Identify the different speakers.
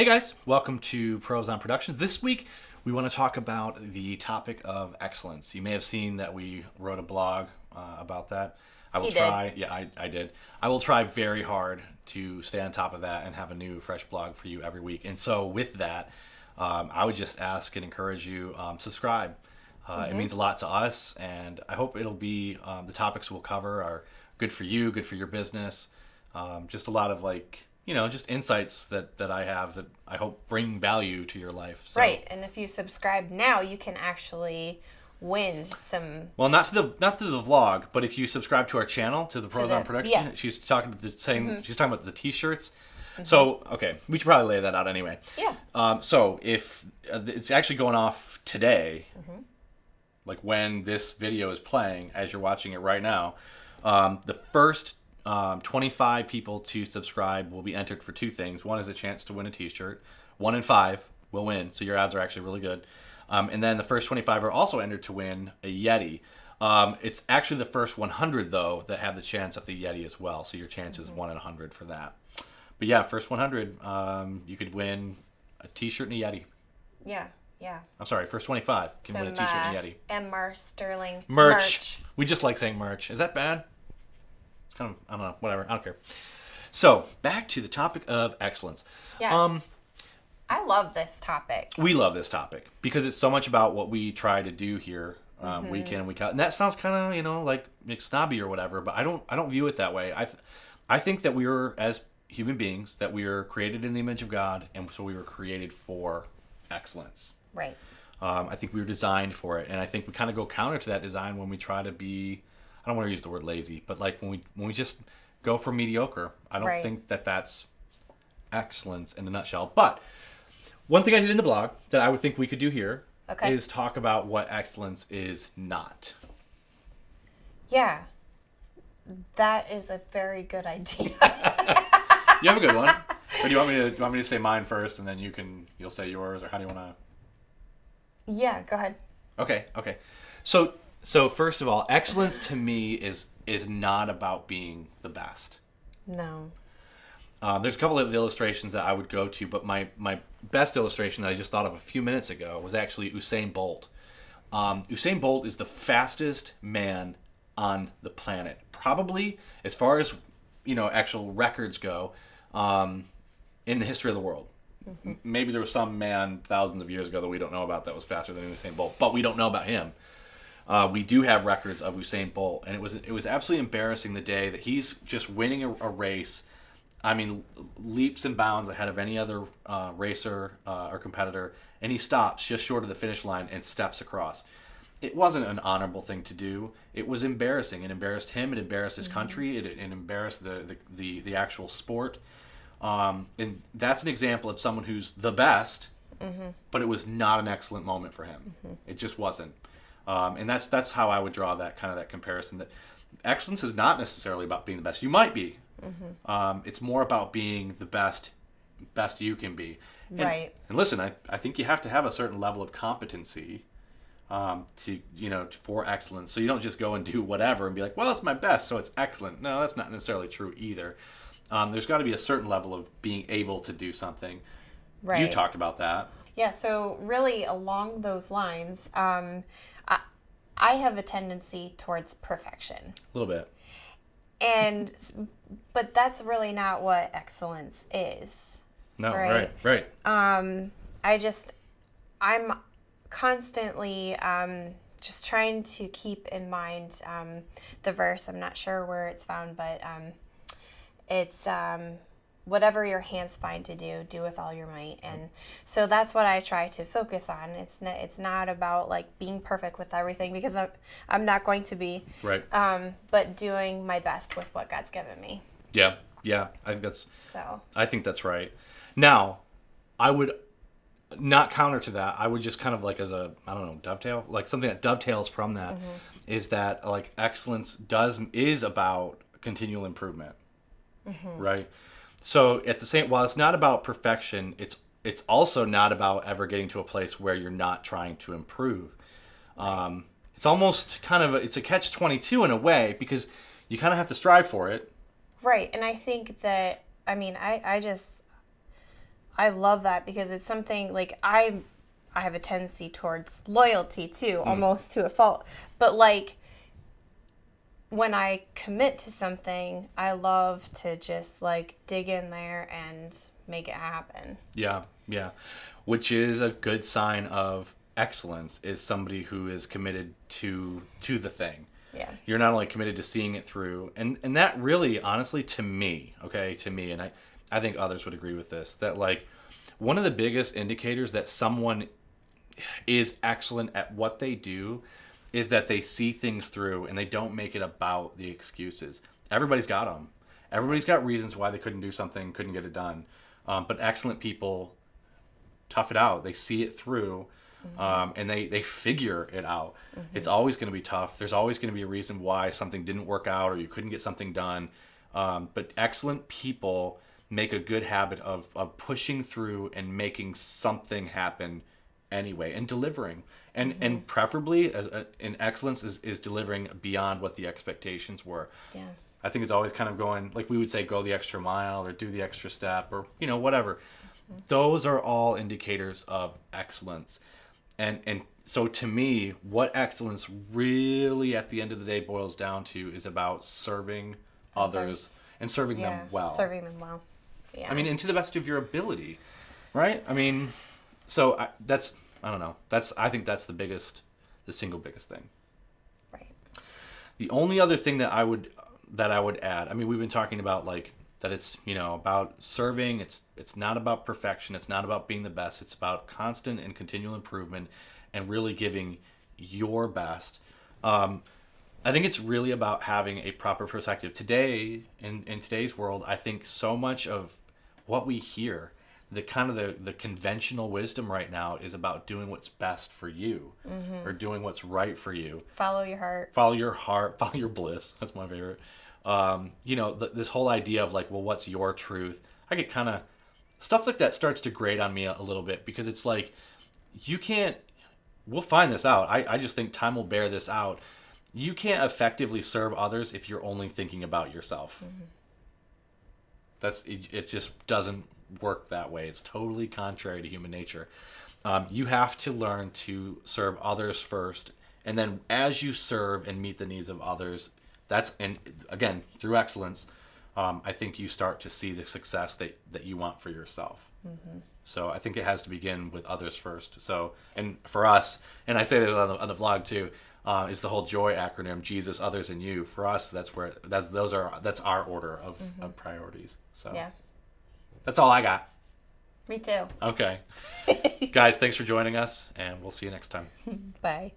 Speaker 1: guys, welcome to Pros on Productions. This week we want to talk about the topic of excellence. You may have seen that we wrote a blog about that. I will try. Yeah, I did. I will try very hard to stay on top of that and have a new fresh blog for you every week. And so with that, I would just ask and encourage you, subscribe. It means a lot to us, and I hope it'll be, the topics we'll cover are good for you, good for your business. Just a lot of just insights that I have that I hope bring value to your life. So,
Speaker 2: right, and if you subscribe now, you can actually win some.
Speaker 1: well, not to the vlog, but if you subscribe to our channel, to the Pros on Production,
Speaker 2: yeah.
Speaker 1: she's talking about the t-shirts. So, okay, we should probably lay that out anyway.
Speaker 2: Yeah.
Speaker 1: So if it's actually going off today, like when this video is playing, as you're watching it right now, the first 25 people to subscribe will be entered for two things. One is a chance to win a t-shirt. 1 in 5 will win, so your odds are actually really good. And then the first 25 are also entered to win a Yeti. It's actually the first 100, though, that have the chance of the Yeti as well, so your chance is 1 in 100 for that. But yeah, first 100, you could win a t-shirt and a Yeti.
Speaker 2: Yeah.
Speaker 1: I'm sorry, first 25 can win a t-shirt and a Yeti.
Speaker 2: MR Sterling
Speaker 1: Merch. We just like saying merch. Is that bad? It's kind of, I don't know, whatever. I don't care. So, back to the topic of excellence.
Speaker 2: Yeah. I love this topic.
Speaker 1: We love this topic because it's so much about what we try to do here week in and week out. And that sounds kind of, like snobby or whatever, but I don't view it that way. I think that we are, as human beings, that we are created in the image of God, and so we were created for excellence.
Speaker 2: Right.
Speaker 1: I think we were designed for it, and I think we kind of go counter to that design when we try to be, I don't want to use the word lazy, but like when we just go for mediocre. I don't think that that's excellence in a nutshell. But one thing I did in the blog that I would think we could do here is talk about what excellence is not.
Speaker 2: Yeah. That is a very good idea.
Speaker 1: You have a good one. Or do you want me to say mine first, and then you'll say yours, or how do you want to?
Speaker 2: Yeah, go ahead.
Speaker 1: Okay. So first of all, excellence to me is not about being the best.
Speaker 2: No.
Speaker 1: There's a couple of illustrations that I would go to, but my best illustration that I just thought of a few minutes ago was actually Usain Bolt. Usain Bolt is the fastest man on the planet, probably as far as actual records go, in the history of the world. Maybe there was some man thousands of years ago that we don't know about that was faster than Usain Bolt, but we don't know about him. We do have records of Usain Bolt, and it was absolutely embarrassing the day that he's just winning a race. I mean, leaps and bounds ahead of any other racer or competitor, and he stops just short of the finish line and steps across. It wasn't an honorable thing to do. It was embarrassing. It embarrassed him. It embarrassed his country. It embarrassed the actual sport. And that's an example of someone who's the best, but it was not an excellent moment for him. It just wasn't. And that's how I would draw that comparison. That excellence is not necessarily about being the best. You might be. It's more about being the best you can be.
Speaker 2: Right.
Speaker 1: And listen, I think you have to have a certain level of competency for excellence. So you don't just go and do whatever and be like, well, it's my best, so it's excellent. No, that's not necessarily true either. There's got to be a certain level of being able to do something.
Speaker 2: Right.
Speaker 1: You talked about that.
Speaker 2: Yeah, so really along those lines, I have a tendency towards perfection.
Speaker 1: A little bit.
Speaker 2: But that's really not what excellence is.
Speaker 1: No, right.
Speaker 2: I'm constantly just trying to keep in mind the verse. I'm not sure where it's found, but it's whatever your hands find to do, do with all your might. And so that's what I try to focus on. It's not about like being perfect with everything, because I'm not going to be.
Speaker 1: Right.
Speaker 2: But doing my best with what God's given me.
Speaker 1: Yeah. I think that's right. Now, I would not counter to that. I would just kind of like as a, I don't know, dovetail, like something that dovetails from that is that like excellence is about continual improvement. Right. So while it's not about perfection, it's also not about ever getting to a place where you're not trying to improve. It's almost kind of it's a catch-22 in a way, because you kind of have to strive for it.
Speaker 2: Right. And I think that, I mean, I love that because it's something like I have a tendency towards loyalty too, almost to a fault. But like when I commit to something, I love to just like dig in there and make it happen.
Speaker 1: Yeah, yeah. Which is a good sign of excellence, is somebody who is committed to the thing.
Speaker 2: Yeah.
Speaker 1: You're not only committed to seeing it through, and that really, honestly, to me, and I think others would agree with this, that like one of the biggest indicators that someone is excellent at what they do is that they see things through and they don't make it about the excuses. Everybody's got them. Everybody's got reasons why they couldn't do something, couldn't get it done. But excellent people tough it out. They see it through, and they figure it out. It's always going to be tough. There's always going to be a reason why something didn't work out or you couldn't get something done. But excellent people make a good habit of pushing through and making something happen anyway, and delivering. And preferably, in excellence, is delivering beyond what the expectations were.
Speaker 2: Yeah.
Speaker 1: I think it's always kind of going, like we would say, go the extra mile or do the extra step or, whatever. Those are all indicators of excellence. And so to me, what excellence really at the end of the day boils down to is about serving others and serving them well.
Speaker 2: Serving them well. Yeah.
Speaker 1: I mean, and to the best of your ability, right? I mean, so I don't know. I think that's the single biggest thing.
Speaker 2: Right.
Speaker 1: The only other thing that I would add, I mean, we've been talking about like that it's, about serving. It's not about perfection. It's not about being the best. It's about constant and continual improvement and really giving your best. I think it's really about having a proper perspective. Today, in today's world, I think so much of what we hear, the kind of the conventional wisdom right now is about doing what's best for you or doing what's right for you.
Speaker 2: Follow your heart.
Speaker 1: Follow your heart. Follow your bliss. That's my favorite. This whole idea of like, well, what's your truth? I get kind of stuff like that starts to grate on me a little bit because it's like, we'll find this out. I just think time will bear this out. You can't effectively serve others if you're only thinking about yourself. It just doesn't work that way. It's totally contrary to human nature. You have to learn to serve others first. And then as you serve and meet the needs of others, and again, through excellence, I think you start to see the success that you want for yourself. So I think it has to begin with others first. So, and for us, and I say that on the vlog too, is the whole JOY acronym: Jesus, others, and you. For us, that's our order of priorities. So
Speaker 2: Yeah.
Speaker 1: that's all I got.
Speaker 2: Me too.
Speaker 1: Okay. Guys, thanks for joining us, and we'll see you next time.
Speaker 2: Bye.